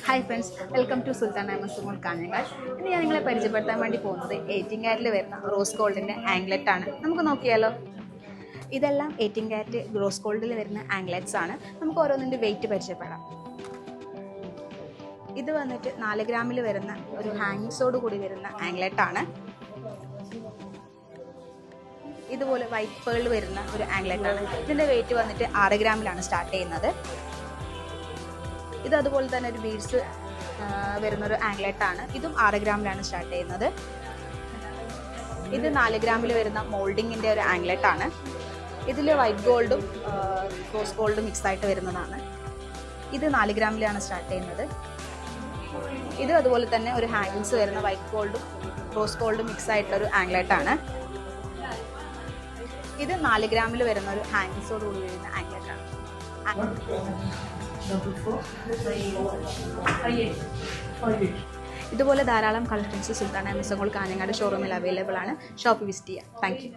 Hi friends, welcome to സുൽത്താൻ അഹമ്മദ് കാഞ്ഞങ്ങാട്. ഇന്ന് ഞാൻ നിങ്ങളെ പരിചയപ്പെടുത്താൻ വേണ്ടി പോകുന്നത് 18 കാരറ്റിൽ വരുന്ന റോസ് ഗോൾഡിൻ്റെ ആംഗ്ലെറ്റ് ആണ്. നമുക്ക് നോക്കിയാലോ. ഇതെല്ലാം 18 കാരറ്റ് റോസ് ഗോൾഡിൽ വരുന്ന ആംഗ്ലെറ്റ്സ് ആണ്. നമുക്ക് ഓരോന്നിൻ്റെ വെയിറ്റ് പരിചയപ്പെടാം. ഇത് വന്നിട്ട് 4 ഗ്രാമിൽ വരുന്ന ഒരു ഹാങ്ങിങ്സോട് കൂടി വരുന്ന ആംഗ്ലെറ്റ് ആണ്. ഇതുപോലെ വൈറ്റ് പേൾ വരുന്ന ഒരു ആംഗ്ലെറ്റ് ആണ്. ഇതിൻ്റെ വെയിറ്റ് വന്നിട്ട് 6 ഗ്രാമിലാണ് സ്റ്റാർട്ട് ചെയ്യുന്നത്. ഇത് അതുപോലെ തന്നെ ഒരു ബീഡ്സ് വരുന്നൊരു ആംഗ്ലെറ്റ് ആണ്. ഇതും 6 ഗ്രാമിലാണ് സ്റ്റാർട്ട് ചെയ്യുന്നത്. ഇത് 4 ഗ്രാമിൽ വരുന്ന മോൾഡിങ്ങിൻ്റെ ഒരു ആംഗ്ലെറ്റ് ആണ്. ഇതിൽ വൈറ്റ് ഗോൾഡും റോസ് ഗോൾഡും മിക്സ് ആയിട്ട് വരുന്നതാണ്. ഇത് 4 ഗ്രാമിലാണ് സ്റ്റാർട്ട് ചെയ്യുന്നത്. ഇത് അതുപോലെ തന്നെ ഒരു ഹാങ്ങിങ്സ് വരുന്ന വൈറ്റ് ഗോൾഡും റോസ് ഗോൾഡും മിക്സ് ആയിട്ടുള്ളൊരു ആംഗ്ലെറ്റ് ആണ്. ഇത് 4 ഗ്രാമിൽ വരുന്ന ഒരു ഹാങ്ങിങ്സോട് കൂടി വരുന്ന ആംഗ്ലെറ്റ് ആണ്. ഇതുപോലെ ധാരാളം കളക്ഷൻസ് സുൽത്താൻ അഹമ്മദ് കാഞ്ഞങ്ങാട് ഷോറൂമിൽ അവൈലബിൾ ആണ്. ഷോപ്പ് വിസിറ്റ് ചെയ്യാം. Thank you.